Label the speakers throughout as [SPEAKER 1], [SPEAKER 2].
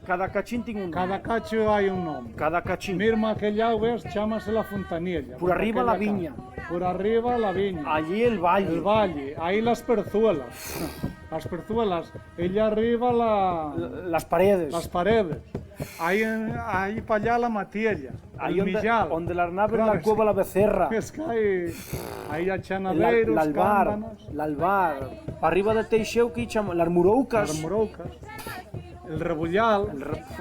[SPEAKER 1] Cada cachín tiene un nombre.
[SPEAKER 2] Cada cacho hai un nome.
[SPEAKER 1] Cada cachín.
[SPEAKER 2] Mesmo aquella ves, chámase la Fontanilla.
[SPEAKER 1] Por arriba la viña.
[SPEAKER 2] Por arriba la viña.
[SPEAKER 1] Allí el valle.
[SPEAKER 2] El valle, ahí las perzuelas. Las perzuelas. Ella arriba
[SPEAKER 1] las paredes.
[SPEAKER 2] Las paredes. Ahí para allá la Matiella.
[SPEAKER 1] Ahí
[SPEAKER 2] Millal.
[SPEAKER 1] donde las naves, la cueva la becerra.
[SPEAKER 2] Es que ahí a Chanaveiros,
[SPEAKER 1] l'albar. Para arriba de Teixeu, que llaman las muroucas.
[SPEAKER 2] Las muroucas. El rebullal.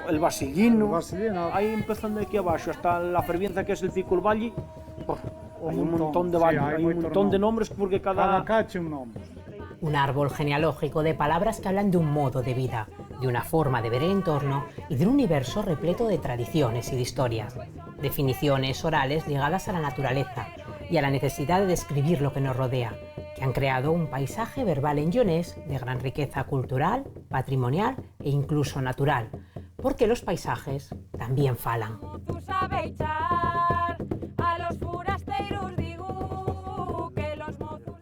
[SPEAKER 1] El vasillino.
[SPEAKER 2] El vasillino.
[SPEAKER 1] Ahí empezando aquí abajo hasta la fervienza que es el Pico el Valle. Hay un montón de valles, hay un montón de nombres porque cada
[SPEAKER 2] cacho un nombre.
[SPEAKER 3] Un árbol genealógico de palabras que hablan de un modo de vida, de una forma de ver el entorno y de un universo repleto de tradiciones y de historias. Definiciones orales ligadas a la naturaleza y a la necesidad de describir lo que nos rodea, que han creado un paisaje verbal en Lleonés de gran riqueza cultural, patrimonial e incluso natural, porque los paisajes también falan.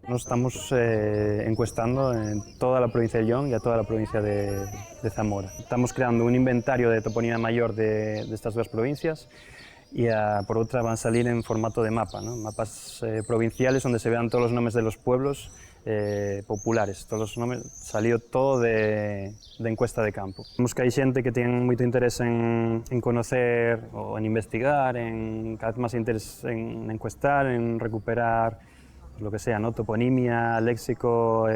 [SPEAKER 4] Nos estamos encuestando en toda la provincia de León y a toda la provincia de Zamora. Estamos creando un inventario de toponimia mayor de estas dos provincias y por otra van a salir en formato de mapa, ¿no? Mapas provinciales donde se vean todos los nombres de los pueblos populares. Todos los nombres, salió todo de encuesta de campo. Vemos que hay gente que tiene mucho interés en conocer o en investigar, cada vez más interés en encuestar, en recuperar lo que sea, ¿no? Toponimia, léxico,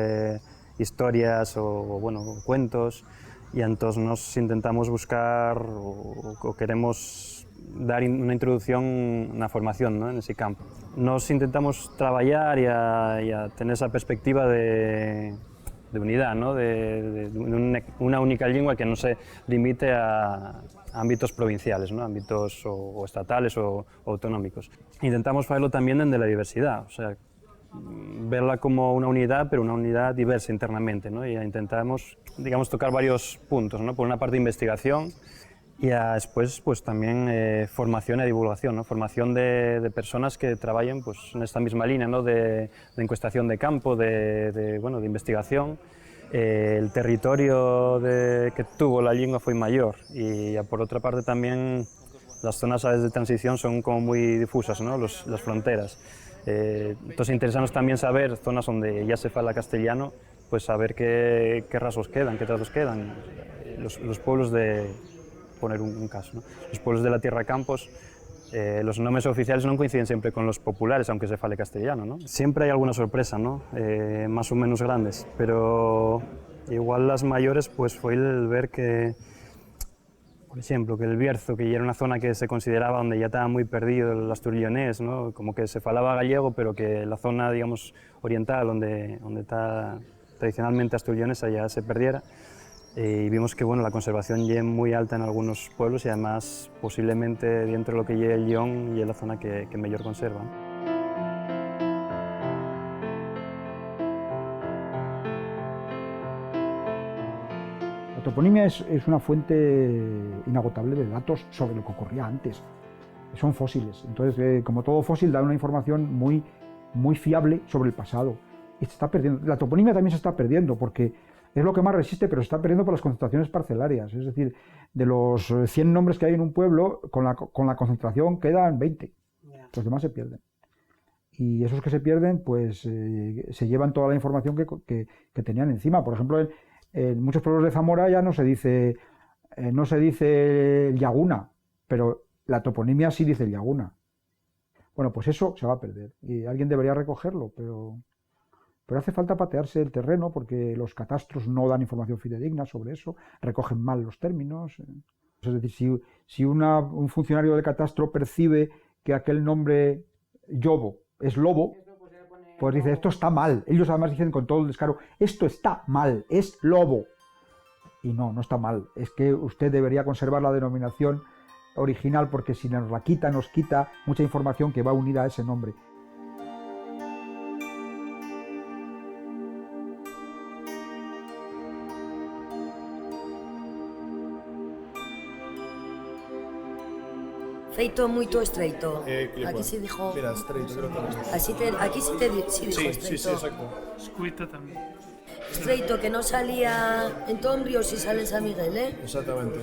[SPEAKER 4] historias o bueno, cuentos, y entonces nos intentamos buscar o queremos dar una introducción, una formación, ¿no? En ese campo. Nos intentamos trabajar y a tener esa perspectiva de unidad, ¿no? de una única lengua que no se limite a ámbitos provinciales, ¿no? Ámbitos o estatales o autonómicos. Intentamos hacerlo también desde la diversidad, o sea, verla como una unidad, pero una unidad diversa internamente, ¿no? Y intentamos, digamos, tocar varios puntos, ¿no? Por una parte investigación y después pues también formación y divulgación, ¿no? Formación de personas que trabajen pues, en esta misma línea, ¿no? de encuestación de campo, bueno, de investigación. El territorio que tuvo la lengua fue mayor y por otra parte también las zonas de transición son como muy difusas, ¿no? Las fronteras. Entonces interesarnos también saber zonas donde ya se habla castellano, pues saber qué rasgos quedan, qué tratos quedan. Los pueblos poner un caso, ¿no? Los pueblos de la Tierra Campos, los nombres oficiales no coinciden siempre con los populares, aunque se fale castellano, ¿no? Siempre hay alguna sorpresa, ¿no? Más o menos grandes, pero igual las mayores pues fue el ver que, por ejemplo, que el Bierzo, que ya era una zona que se consideraba donde ya estaba muy perdido el asturillonés, ¿no? Como que se falaba gallego, pero que la zona, digamos, oriental, donde está tradicionalmente asturillonesa, ya se perdiera. Y vimos que bueno, la conservación ya es muy alta en algunos pueblos y además posiblemente dentro de lo que lleve el León y es la zona que mejor conserva.
[SPEAKER 5] La toponimia es una fuente inagotable de datos sobre lo que ocurría antes. Son fósiles, entonces como todo fósil da una información muy fiable sobre el pasado. Y se está perdiendo. La toponimia también se está perdiendo porque es lo que más resiste, pero se está perdiendo por las concentraciones parcelarias. Es decir, de los 100 nombres que hay en un pueblo, con la concentración quedan 20. Los demás se pierden. Y esos que se pierden, pues se llevan toda la información que tenían encima. Por ejemplo, en muchos pueblos de Zamora ya no se dice Llaguna, pero la toponimia sí dice Llaguna. Bueno, pues eso se va a perder. Y alguien debería recogerlo, pero hace falta patearse el terreno porque los catastros no dan información fidedigna sobre eso, recogen mal los términos. Es decir, si un funcionario del catastro percibe que aquel nombre Yobo es lobo, pues dice, esto está mal. Ellos además dicen con todo el descaro, esto está mal, es lobo. Y no está mal. Es que usted debería conservar la denominación original porque si nos la quita, nos quita mucha información que va unida a ese nombre.
[SPEAKER 6] Feito moito estreito. Aquí se dijo.
[SPEAKER 7] Mira, estreito, creo que
[SPEAKER 6] Aquí sí dijo estreito.
[SPEAKER 7] Sí, exacto.
[SPEAKER 2] Escuita también.
[SPEAKER 6] Estreito, que no salía en Tombrio, si sale en San Miguel, ¿eh?
[SPEAKER 7] Exactamente.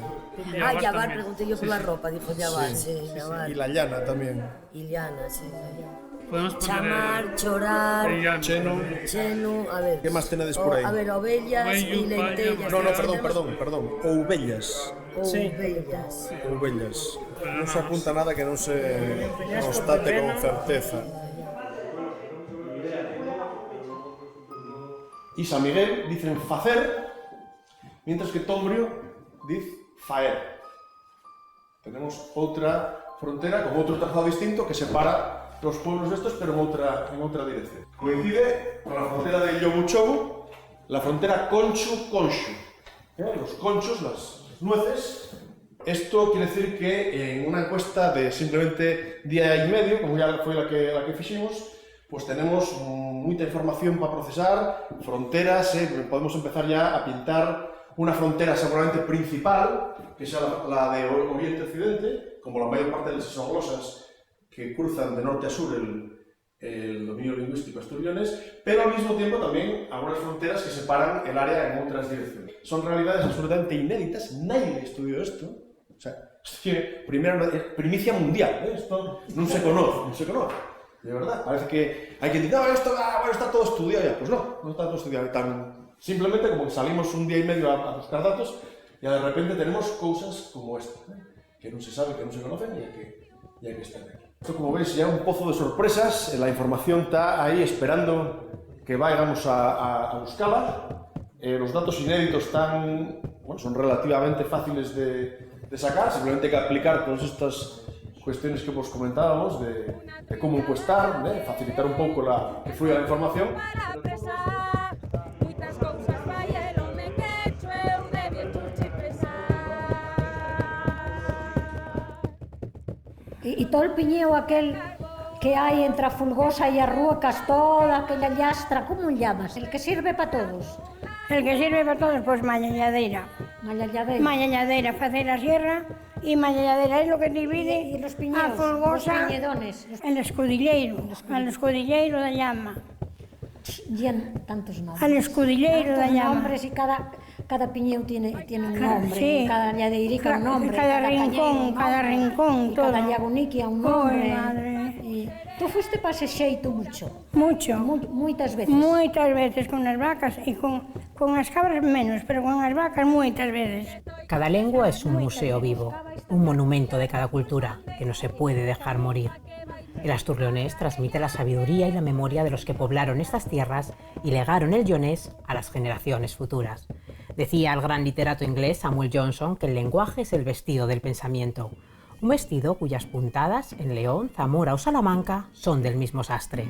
[SPEAKER 6] Ah, Yabar, pregunté yo por la ropa, dijo Yabar, sí, Yabar.
[SPEAKER 7] Y la llana también.
[SPEAKER 6] Y Llana, sí, la Llana.
[SPEAKER 8] Podemos poner
[SPEAKER 6] Chamar, chorar, chenu, a ver.
[SPEAKER 7] ¿Qué más tenéis por ahí?
[SPEAKER 6] A ver, ovellas y lentellas.
[SPEAKER 7] No, perdón. Ovellas.
[SPEAKER 6] Ovellas.
[SPEAKER 7] Ovellas. Non se apunta nada que non se constate con certeza. Y San Miguel dicen facer, mientras que Tombrio dice faer. Tenemos outra frontera con outro trazado distinto que separa los pueblos estos, pero en otra dirección. Coincide con la frontera de Yobuchobu, la frontera Conchu-Conchu. Los conchos, las nueces. Esto quiere decir que en una encuesta de simplemente día y medio, como ya fue la que fiximos, pues tenemos mucha información para procesar, fronteras, podemos empezar ya a pintar una frontera seguramente principal, que sea la de Oriente-Occidente, como la mayor parte de las isoglosas que cruzan de norte a sur el dominio lingüístico asturianes, pero al mismo tiempo también algunas fronteras que separan el área en otras direcciones. Son realidades absolutamente inéditas, nadie estudió esto. O sea, primicia mundial, esto no se conoce, de verdad. Parece que hay quien dice, no, esto está todo estudiado ya. Pues no está todo estudiado. Simplemente como que salimos un día y medio a buscar datos y de repente tenemos cosas como esta, que no se sabe, que no se conocen y hay que estar aquí. Esto, como veis, ya es un pozo de sorpresas. La información está ahí esperando que vayamos a buscarla. Los datos inéditos son relativamente fáciles de sacar. Simplemente hay que aplicar todas estas cuestiones que comentábamos de cómo encuestar, facilitar un poco que fluya la información.
[SPEAKER 9] Y todo el piñeo aquel que hay entre a Fulgosa y a Ruecas, toda aquella llastra, ¿cómo le llamas? El que sirve para todos.
[SPEAKER 10] El que sirve para todos, pues mañalladeira.
[SPEAKER 9] Mañalladeira.
[SPEAKER 10] Mañalladeira, facer la sierra y mañalladeira es lo que divide
[SPEAKER 9] y los piñeos,
[SPEAKER 10] a Fulgosa,
[SPEAKER 9] los piñedones.
[SPEAKER 10] El escudilleiro da llama.
[SPEAKER 9] Llevan tantos nombres.
[SPEAKER 10] El escudilleiro da llama.
[SPEAKER 9] Nombres y cada piñeo tiene un nombre,
[SPEAKER 10] sí.
[SPEAKER 9] Cada lladeirica un nombre,
[SPEAKER 10] cada rincón, todo.
[SPEAKER 9] Cada llaguniquia un nombre.
[SPEAKER 10] Madre.
[SPEAKER 9] Tú fuiste para ese xeito mucho. Moitas veces.
[SPEAKER 10] Moitas veces con as vacas e con as cabras menos, pero con as vacas moitas veces.
[SPEAKER 3] Cada lengua es un museo vivo, un monumento de cada cultura que no se puede dejar morir. El asturleonés transmite la sabiduría y la memoria de los que poblaron estas tierras y legaron el leonés a las generaciones futuras. Decía el gran literato inglés Samuel Johnson que el lenguaje es el vestido del pensamiento, un vestido cuyas puntadas en León, Zamora o Salamanca son del mismo sastre.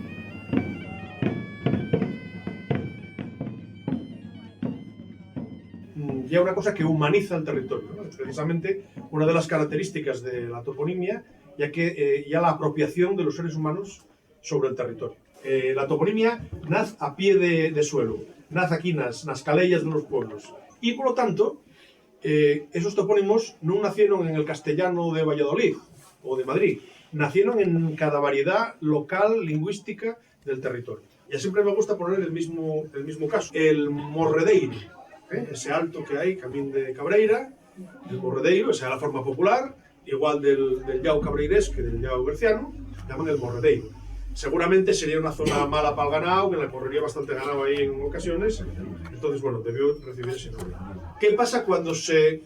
[SPEAKER 11] Y hay una cosa que humaniza el territorio, ¿no? Precisamente una de las características de la toponimia, ya que ya la apropiación de los seres humanos sobre el territorio. La toponimia nace a pie de suelo, nace aquí nas calellas de los pueblos, y por lo tanto esos topónimos no nacieron en el castellano de Valladolid o de Madrid, nacieron en cada variedad local, lingüística del territorio. Y siempre me gusta poner el mismo caso, el morredeiro, ese alto que hay, camín de Cabreira, el morredeiro, esa es la forma popular, igual del llau cabreirés que del llau berciano, llaman el morredeiro. Seguramente sería una zona mala para el ganado, que la correría bastante ganado ahí en ocasiones, entonces, bueno, debió recibir ese nombre. ¿Qué pasa cuando se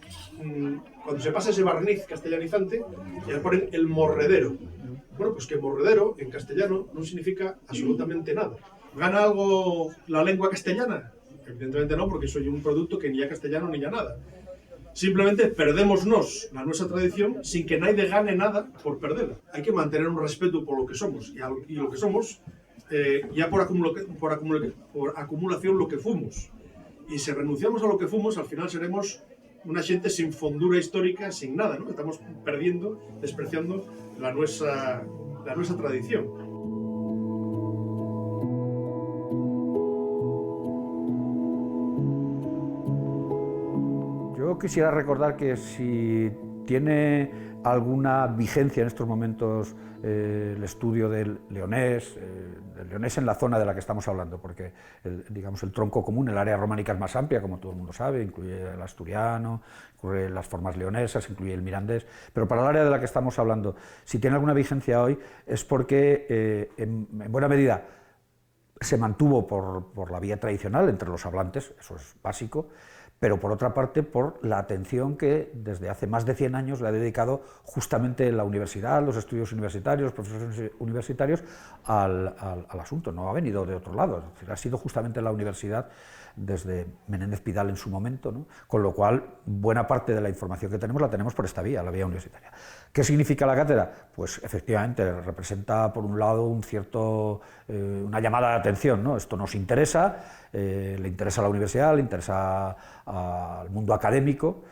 [SPEAKER 11] pasa ese barniz castellanizante y le ponen el morredero? Bueno, pues que morredero en castellano no significa absolutamente nada. ¿Gana algo la lengua castellana? Evidentemente no, porque soy un producto que ni ya castellano ni ya nada. Simplemente perdémonos la nuestra tradición sin que nadie gane nada por perderla. Hay que mantener un respeto por lo que somos y lo que somos, ya por acumulación lo que fuimos. Y si renunciamos a lo que fuimos, al final seremos una gente sin fondura histórica, sin nada, ¿no? Estamos perdiendo, despreciando la nuestra tradición. Yo
[SPEAKER 5] quisiera recordar que si tiene alguna vigencia en estos momentos el estudio del leonés en la zona de la que estamos hablando, porque digamos, el tronco común, el área románica es más amplia, como todo el mundo sabe, incluye el asturiano, incluye las formas leonesas, incluye el mirandés, pero para el área de la que estamos hablando, si tiene alguna vigencia hoy, es porque en buena medida se mantuvo por la vía tradicional entre los hablantes, eso es básico, pero por otra parte por la atención que desde hace más de 100 años le ha dedicado justamente la universidad, los estudios universitarios, los profesores universitarios al asunto, no ha venido de otro lado, es decir, ha sido justamente la universidad desde Menéndez Pidal en su momento, ¿no? Con lo cual buena parte de la información que tenemos la tenemos por esta vía, la vía universitaria. ¿Qué significa la cátedra? Pues efectivamente representa por un lado una llamada de atención, ¿no? Esto nos interesa, le interesa a la universidad, le interesa al mundo académico,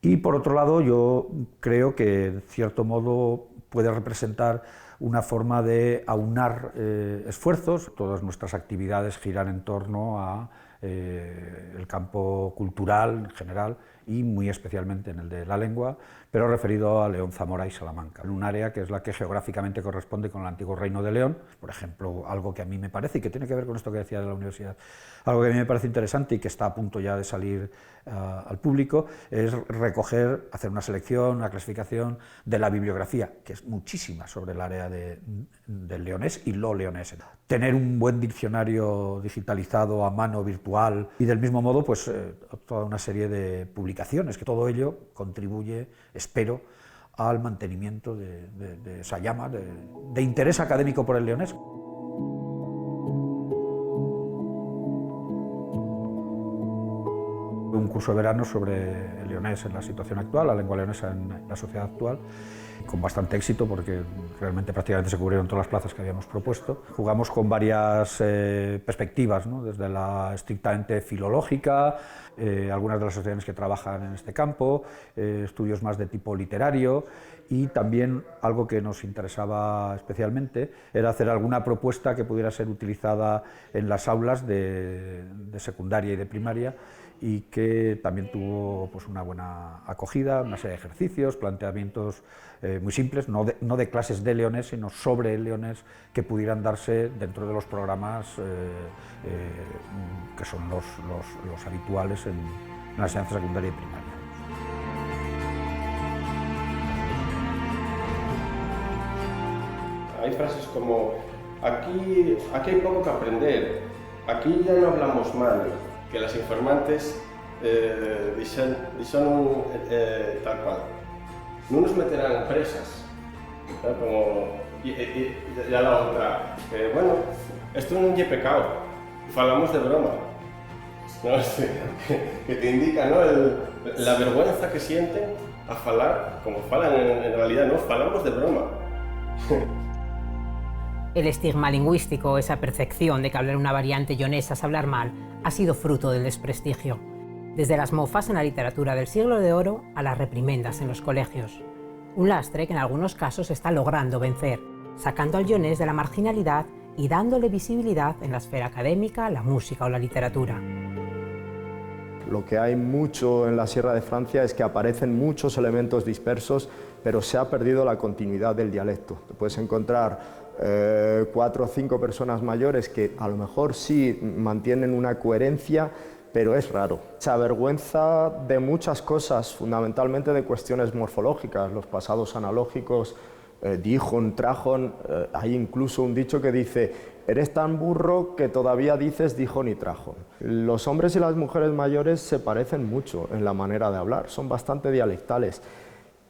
[SPEAKER 5] y por otro lado yo creo que de cierto modo puede representar una forma de aunar esfuerzos. Todas nuestras actividades giran en torno a el campo cultural en general y muy especialmente en el de la lengua, pero referido a León, Zamora y Salamanca, en un área que es la que geográficamente corresponde con el antiguo Reino de León. Por ejemplo, algo que a mí me parece, y que tiene que ver con esto que decía de la universidad, algo que a mí me parece interesante y que está a punto ya de salir al público, es hacer una selección, una clasificación de la bibliografía, que es muchísima sobre el área del leonés y lo leonés. Tener un buen diccionario digitalizado a mano, virtual, y del mismo modo pues toda una serie de publicaciones, que todo ello contribuye, espero, al mantenimiento de esa llama de interés académico por el leonés. Un curso de verano sobre el leonés en la situación actual, la lengua leonesa en la sociedad actual, con bastante éxito porque realmente prácticamente se cubrieron todas las plazas que habíamos propuesto. Jugamos con varias perspectivas, ¿no? Desde la estrictamente filológica, algunas de las asociaciones que trabajan en este campo, estudios más de tipo literario, y también algo que nos interesaba especialmente era hacer alguna propuesta que pudiera ser utilizada en las aulas de secundaria y de primaria, y que también tuvo pues una buena acogida, una serie de ejercicios, planteamientos muy simples, no de clases de leonés, sino sobre el leonés, que pudieran darse dentro de los programas que son los habituales en la enseñanza secundaria y primaria.
[SPEAKER 8] Hay frases como, aquí hay poco que aprender, aquí ya no hablamos mal, que las informantes dicen tal cual. No nos meterán presas, ¿no? Como, y a la otra, bueno, esto non é pecado, falamos de broma, ¿no? Que te indica, ¿no? La vergüenza que sienten a falar, como falan en realidad, no, falamos de broma.
[SPEAKER 3] El estigma lingüístico, esa percepción de que hablar una variante leonesa es hablar mal, ha sido fruto del desprestigio. Desde las mofas en la literatura del siglo de oro a las reprimendas en los colegios. Un lastre que en algunos casos se está logrando vencer, sacando al leonés de la marginalidad y dándole visibilidad en la esfera académica, la música o la literatura.
[SPEAKER 12] Lo que hay mucho en la Sierra de Francia es que aparecen muchos elementos dispersos, pero se ha perdido la continuidad del dialecto. Te puedes encontrar 4 o 5 personas mayores que a lo mejor sí mantienen una coherencia, pero es raro. Se avergüenza de muchas cosas, fundamentalmente de cuestiones morfológicas, los pasados analógicos, dijon, trajon, hay incluso un dicho que dice, eres tan burro que todavía dices dijon y trajon. Los hombres y las mujeres mayores se parecen mucho en la manera de hablar, son bastante dialectales,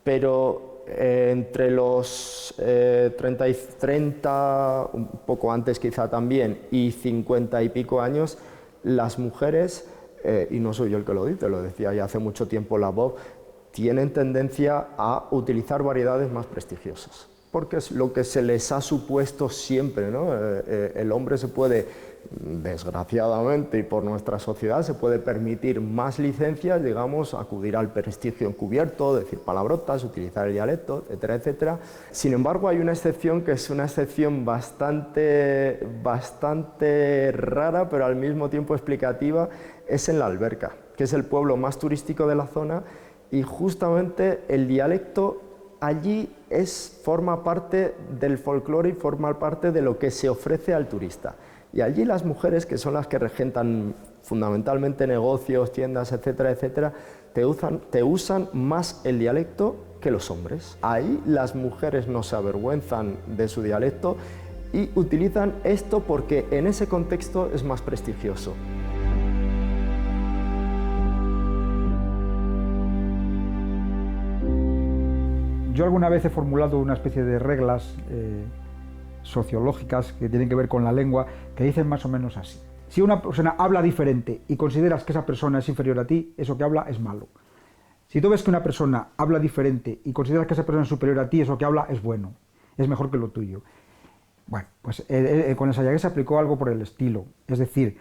[SPEAKER 12] pero entre los 30, un poco antes quizá también, y 50 y pico años, las mujeres, y no soy yo el que lo dice, lo decía ya hace mucho tiempo la Bob, tienen tendencia a utilizar variedades más prestigiosas, porque es lo que se les ha supuesto siempre, ¿no? El hombre se puede, desgraciadamente y por nuestra sociedad, se puede permitir más licencias, digamos, acudir al prestigio encubierto, decir palabrotas, utilizar el dialecto, etcétera, etcétera. Sin embargo, hay una excepción que es una excepción bastante rara, pero al mismo tiempo explicativa, es en La Alberca, que es el pueblo más turístico de la zona, y justamente el dialecto allí forma parte del folclore y forma parte de lo que se ofrece al turista. Y allí las mujeres, que son las que regentan fundamentalmente negocios, tiendas, etcétera, etcétera, te usan más el dialecto que los hombres. Ahí las mujeres no se avergüenzan de su dialecto y utilizan esto porque en ese contexto es más prestigioso.
[SPEAKER 5] Yo alguna vez he formulado una especie de reglas sociológicas que tienen que ver con la lengua, que dicen más o menos así. Si una persona habla diferente y consideras que esa persona es inferior a ti, eso que habla es malo. Si tú ves que una persona habla diferente y consideras que esa persona es superior a ti, eso que habla es bueno, es mejor que lo tuyo. Bueno, pues con el Sayagués se aplicó algo por el estilo, es decir,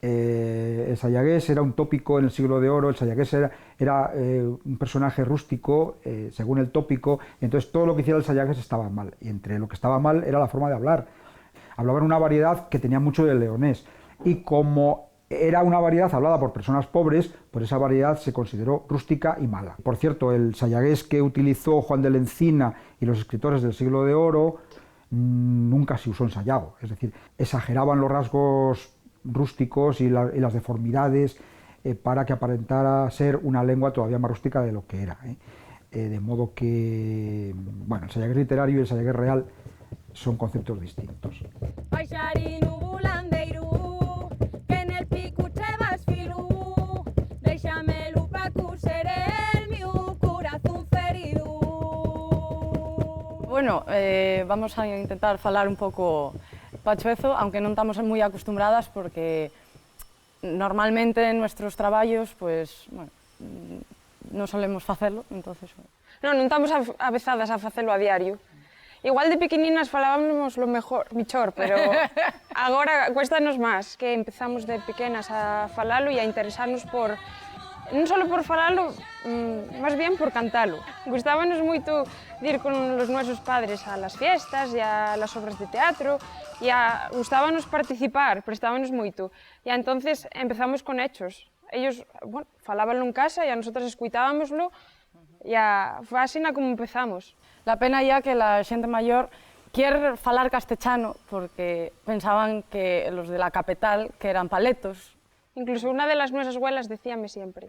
[SPEAKER 5] el Sayagués era un tópico en el siglo de oro, el Sayagués era un personaje rústico, según el tópico, entonces todo lo que hiciera el Sayagués estaba mal, y entre lo que estaba mal era la forma de hablar. Hablaban una variedad que tenía mucho de leonés, y como era una variedad hablada por personas pobres, pues esa variedad se consideró rústica y mala. Por cierto, el Sayagués que utilizó Juan de la Encina y los escritores del siglo de oro nunca se usó en Sayago, es decir, exageraban los rasgos rústicos y las deformidades para que aparentara ser una lengua todavía más rústica de lo que era. De modo que, bueno, el Sayagués literario y el Sayagués real son conceptos distintos.
[SPEAKER 13] Bueno, vamos a intentar falar un pouco pachuezo, aunque non estamos moi acostumbradas porque normalmente en nuestros traballos, pues, bueno, non solemos facelo, entonces...
[SPEAKER 14] Non estamos avezadas a facelo a diario. Igual de pequeninas falábamos lo mellor, pero agora cuéstanos máis, que empezamos de pequenas a falalo e a interesarnos por... non só por falalo, máis bien por cantalo. Gustábanos moito de ir con os nosos padres a las fiestas e a las obras de teatro e gustábanos participar, prestábanos moito. E entonces empezamos con hechos. Ellos, bueno, falábanlo en casa e a nosotras escuitábamoslo e foi así como empezamos.
[SPEAKER 13] La pena ya que la xente maior quiere falar castellano porque pensaban que los de la capital que eran paletos.
[SPEAKER 14] Incluso una de las nuestras abuelas decíame siempre: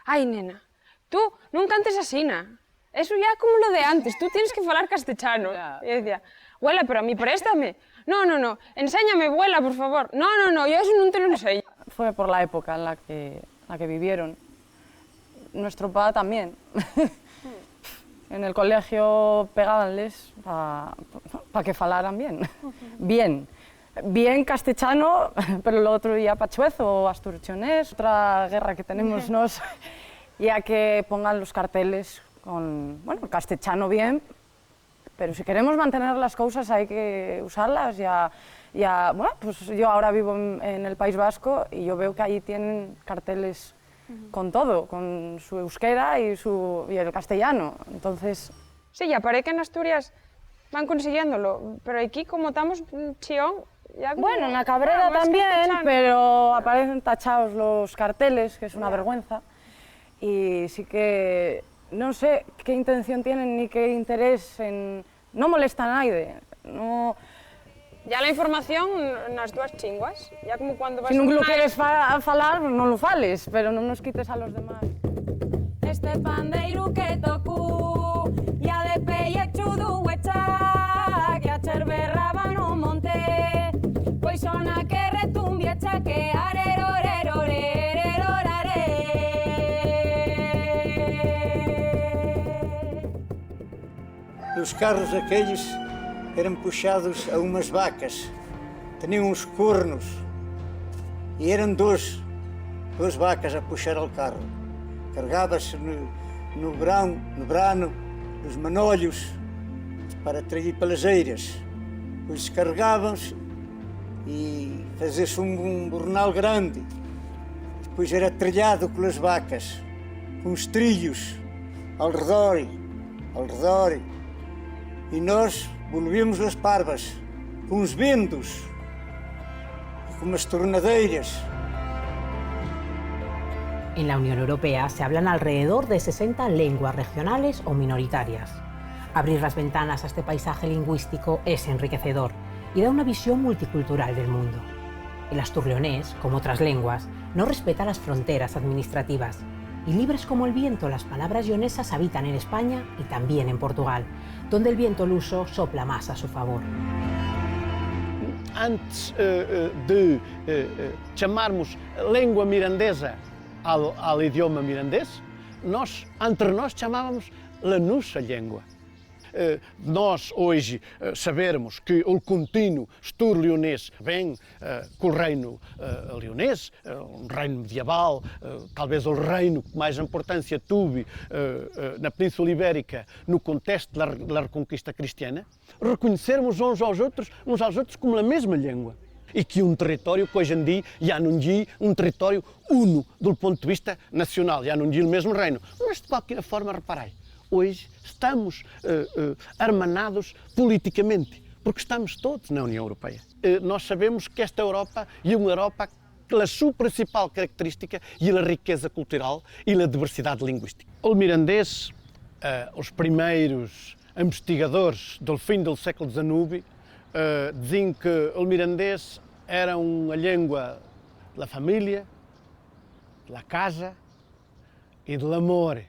[SPEAKER 14] «Ay, nena, tú non cantes asina, eso ya como lo de antes, tú tienes que falar castellano». Y yo decía: «Abuela, pero a mí préstame». «No, enséñame, abuela, por favor». «No, yo eso non te lo enseño».
[SPEAKER 13] Fue por la época en la que vivieron. Nuestro papá también. En el colegio pegábanles para que falaran bien. Bien castellano, pero el otro día pachuezo o asturchonés. Otra guerra que tenemos nos, ya que pongan los carteles con, bueno, castellano bien, pero si queremos mantener las cosas hay que usarlas. Bueno, pues yo ahora vivo en el País Vasco y yo veo que allí tienen carteles con todo, con su euskera y el castellano, entonces...
[SPEAKER 14] Sí, ya parece que en Asturias van consiguiéndolo, pero aquí como estamos chión...
[SPEAKER 13] Bueno, en la Cabrera también, pero aparecen tachados los carteles, que es una vergüenza, y sí que no sé qué intención tienen ni qué interés en... No molesta a nadie, no...
[SPEAKER 14] Ya la información nas dúas chinguas, ya como cuando vas...
[SPEAKER 13] Si non lo quieres falar, non lo fales, pero non nos quites a los demás.
[SPEAKER 15] Este pandeiro que tocou, ya de pellechudo huecha, que a cherberraba no monte, pois sona que retumbiecha que arerorerorererorare.
[SPEAKER 16] Os carros aqueles eram puxados a umas vacas, tinham uns cornos e eram duas vacas a puxar o carro. Carregava-se no brano, nos manolhos, para trair pelas eiras. Depois descarregavam-se e fazia-se um bornal grande. Depois era trilhado pelas vacas, com os trilhos ao redor. E nós volvíamos as parvas, com os ventos e com as tornadeiras.
[SPEAKER 3] En la Unión Europea se hablan alrededor de 60 lenguas regionales o minoritarias. Abrir las ventanas a este paisaje lingüístico es enriquecedor y da una visión multicultural del mundo. El asturleonés, como otras lenguas, no respeta las fronteras administrativas y libres como el viento, las palabras leonesas habitan en España y también en Portugal, donde el viento luso sopla más a su favor.
[SPEAKER 17] Antes de chamarmos língua mirandesa ao idioma mirandês, entre nós chamávamos a nossa língua. Nós hoje sabermos que o contínuo astur-leonês vem com o reino leonês, um reino medieval, talvez o reino que mais importância teve na Península Ibérica no contexto da reconquista cristiana, reconhecermos uns aos outros como a mesma língua. E que um território que hoje em dia já não é um território uno do ponto de vista nacional, já não é o mesmo reino. Mas de qualquer forma, reparai, hoje estamos hermanados politicamente, porque estamos todos na União Europeia. Nós sabemos que esta Europa é uma Europa pela sua principal característica e a riqueza cultural e a diversidade linguística. O mirandês, os primeiros investigadores do fim do século XIX, diziam que o mirandês era uma língua da família, da casa e do amor.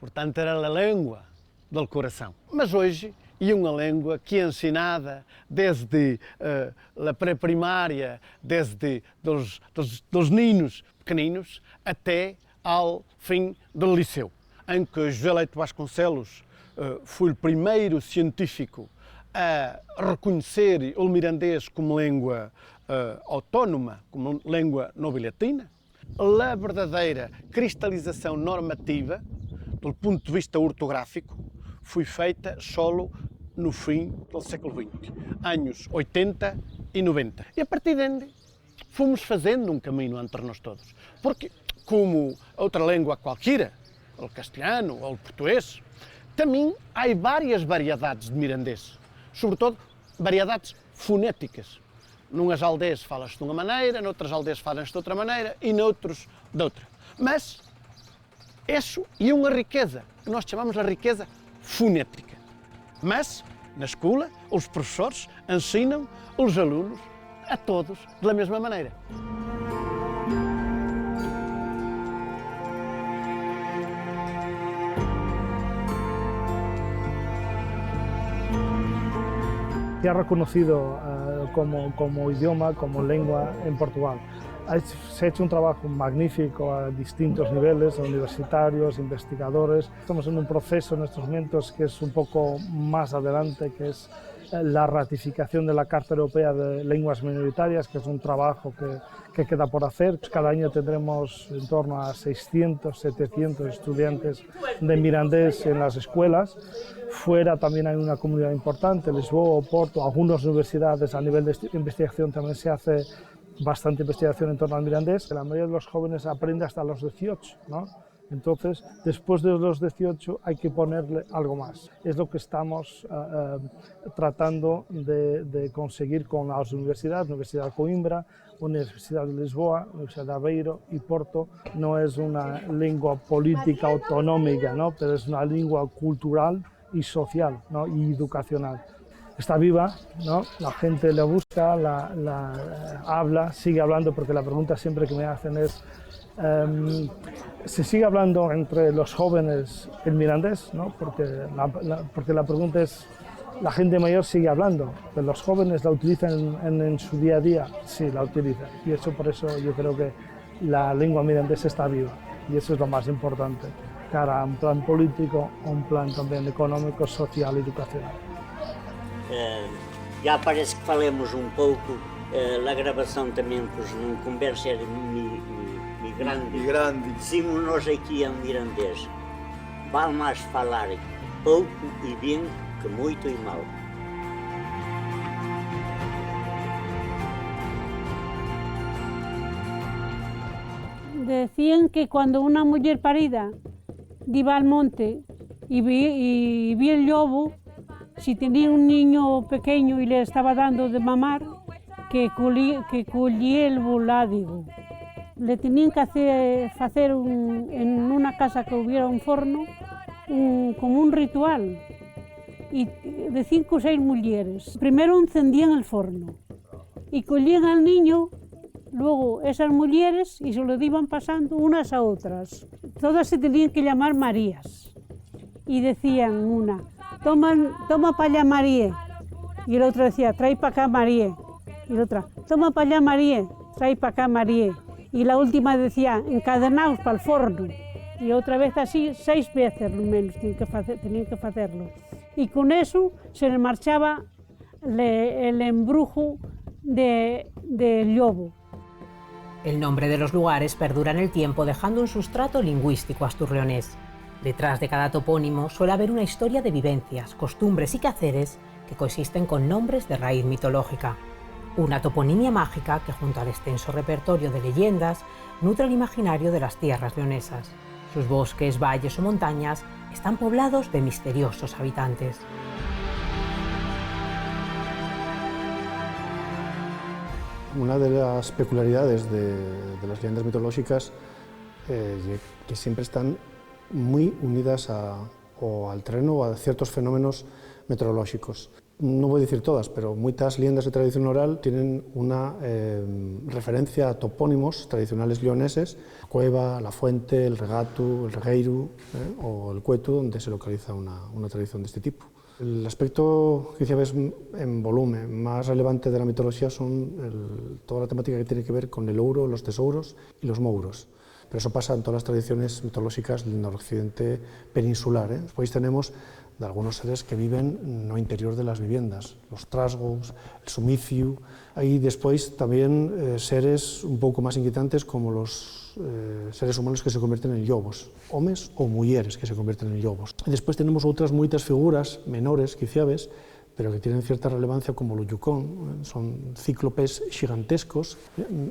[SPEAKER 17] Portanto, era a língua do coração. Mas hoje é uma língua que é ensinada desde a pré-primária, desde dos ninos pequeninos até ao fim do liceu, em que José Leite Vasconcelos foi o primeiro científico a reconhecer o mirandês como língua autónoma, como língua nobiliatina. A verdadeira cristalização normativa, do ponto de vista ortográfico, foi feita solo no fim do século XX, anos 80 e 90. E a partir daí fomos fazendo um caminho entre nós todos, porque como outra língua qualquer, o castelhano ou o português, também há várias variedades de mirandês, sobretudo variedades fonéticas. Numas aldeias fala-se de uma maneira, noutras aldeias fala-se de outra maneira e noutros de outra. Mas isso é uma riqueza, que nós chamamos de riqueza fonética. Mas, na escola, os professores ensinam os alunos a todos da mesma maneira.
[SPEAKER 2] Se ha reconocido como idioma, como lengua en Portugal. Se ha hecho un trabajo magnífico a distintos niveles, universitarios, investigadores. Estamos en un proceso en estos momentos que es un poco más adelante, que es la ratificación de la Carta Europea de Lenguas Minoritarias, que es un trabajo que queda por hacer. Cada año tendremos en torno a 600, 700 estudiantes de mirandés en las escuelas. Fuera también hay una comunidad importante, Lisboa, Oporto, algunas universidades a nivel de investigación también se hace bastante investigación en torno al mirandés. La mayoría de los jóvenes aprende hasta los 18, ¿no? Entonces, después de los 18 hay que ponerle algo más. Es lo que estamos tratando de conseguir con las universidades, Universidad de Coimbra, Universidad de Lisboa, Universidad de Aveiro y Porto. No es una lengua política autonómica, ¿no? Pero es una lengua cultural y social, ¿no? Y educacional. Está viva, ¿no? La gente la busca, la habla, sigue hablando, porque la pregunta siempre que me hacen es ¿se sigue hablando entre los jóvenes el mirandés? ¿No? Porque la pregunta es, la gente mayor sigue hablando, pero los jóvenes la utilizan en su día a día, sí, la utilizan. Y eso, por eso yo creo que la lengua mirandesa está viva, y eso es lo más importante, cara a un plan político, un plan también económico, social y educacional.
[SPEAKER 18] Já parece que falemos um pouco, a gravação também pois num conversa era migrante. Dizemos nós aqui em mirandês, vale mais falar pouco e bem que muito e mal.
[SPEAKER 19] Decían que cuando una mujer parida iba al monte y vi el lobo, si tenía un niño pequeño y le estaba dando de mamar, que collía el látigo. Le tenían que hacer en una casa que hubiera un forno, como un ritual. y de 5 o 6 mujeres. Primero encendían el forno y cogían al niño, luego esas mujeres, y se lo iban pasando unas a otras. Todas se tenían que llamar Marías. Y decían una, toma para allá María. Y la otra decía, trae para acá María. Y la otra, toma para allá María, trae para acá María. Y la última decía, encadenaos para el forno. Y otra vez así, 6 veces lo menos tenían que hacerlo. Y con eso se le marchaba el embrujo del lobo.
[SPEAKER 3] El nombre de los lugares perdura en el tiempo dejando un sustrato lingüístico asturleonés. Detrás de cada topónimo suele haber una historia de vivencias, costumbres y quehaceres que coexisten con nombres de raíz mitológica. Una toponimia mágica que, junto al extenso repertorio de leyendas, nutre el imaginario de las tierras leonesas. Sus bosques, valles o montañas están poblados de misteriosos habitantes.
[SPEAKER 20] Una de las peculiaridades de las leyendas mitológicas que siempre están muy unidas al terreno o a ciertos fenómenos meteorológicos. No voy a decir todas, pero muchas leyendas de tradición oral tienen una referencia a topónimos tradicionales leoneses, la cueva, la fuente, el regato, el regueiru o el cueto, donde se localiza una tradición de este tipo. El aspecto, quizá ves en volumen, más relevante de la mitología son toda la temática que tiene que ver con el ouro, los tesouros y los mouros. Pero eso pasa en todas las tradiciones mitológicas del noroccidente peninsular. Después tenemos de algunos seres que viven no interior de las viviendas, los trasgos, el sumiciu. Hay después también seres un pouco máis inquietantes como los seres humanos que se convierten en lobos, homes ou mulleres que se convierten en lobos. E despois tenemos outras moitas figuras menores, quiciabes, pero que tienen cierta relevancia como lo yucón, son cíclopes gigantescos.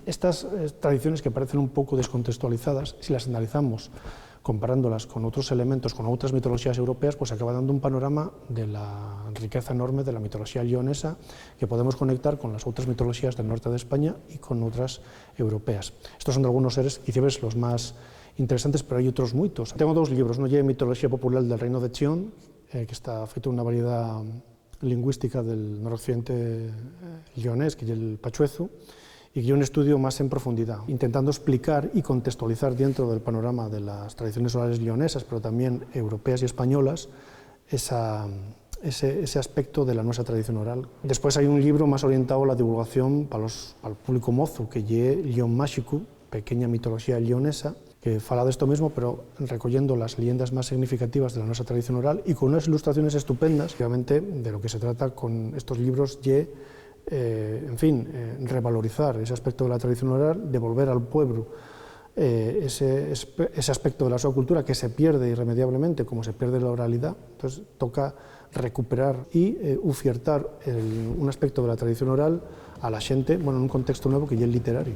[SPEAKER 20] Estas tradiciones que parecen un pouco descontextualizadas, si las analizamos comparándolas con otros elementos, con otras mitologías europeas, pues acaba dando un panorama de la riqueza enorme de la mitología leonesa que podemos conectar con las otras mitologías del norte de España y con otras europeas. Estos son algunos seres, quizás los más interesantes, pero hay otros muchos. Tengo 2 libros, uno de Mitología Popular del Reino de Chión, que está feito una variedad lingüística del noroccidente leonés, que es el pachuezo, y que un estudio más en profundidad, intentando explicar y contextualizar dentro del panorama de las tradiciones orales leonesas, pero también europeas y españolas, ese aspecto de la nuestra tradición oral. Después hay un libro más orientado a la divulgación para el público mozo, que es León Máxico, pequeña mitología leonesa, que fala de esto mismo, pero recogiendo las leyendas más significativas de la nuestra tradición oral y con unas ilustraciones estupendas. Obviamente, de lo que se trata con estos libros es, revalorizar ese aspecto de la tradición oral, devolver al pueblo ese aspecto de la su cultura que se pierde irremediablemente, como se pierde la oralidad. Entonces, toca recuperar y ofertar un aspecto de la tradición oral a la gente, en un contexto nuevo que ya es literario.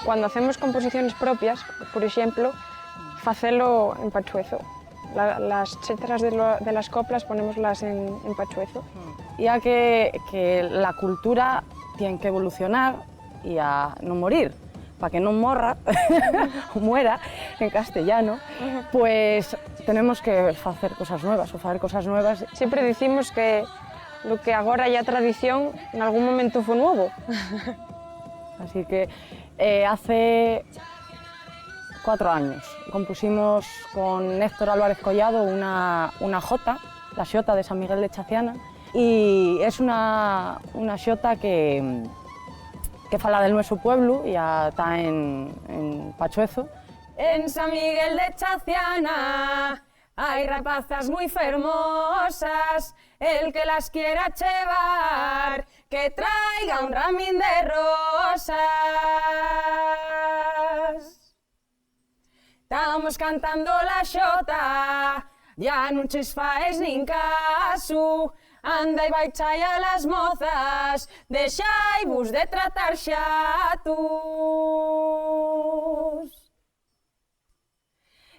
[SPEAKER 14] Cuando hacemos composiciones propias, por ejemplo, facelo en pachuezo. Las letras de las coplas ponémoslas en pachuezo.
[SPEAKER 13] Ya que la cultura tiene que evolucionar y a no morir, para que no muera en castellano, pues tenemos que hacer cosas nuevas.
[SPEAKER 14] Siempre decimos que lo que ahora ya tradición, en algún momento fue nuevo.
[SPEAKER 13] Así que hace 4 años compusimos con Héctor Álvarez Collado una jota, la xota de San Miguel de Chaciana, y es una xota que fala del nuestro pueblo y está en pachuezo.
[SPEAKER 15] En San Miguel de Chaciana hay rapazas muy fermosas, el que las quiera llevar, que traiga un ramín de rosas. Estamos cantando la xota, ya no ches faes nin caso, anda y baixa a las mozas, deixai-vos de tratar xatos.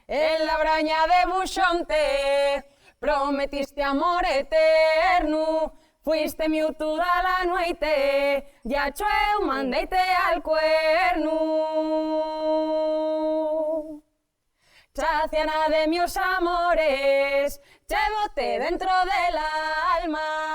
[SPEAKER 15] En la braña de Buxonte prometiste amor eterno, fuiste miu toda la noite, ya eu mandeite al cuerno. Chaciana de mios amores, llévote dentro del alma.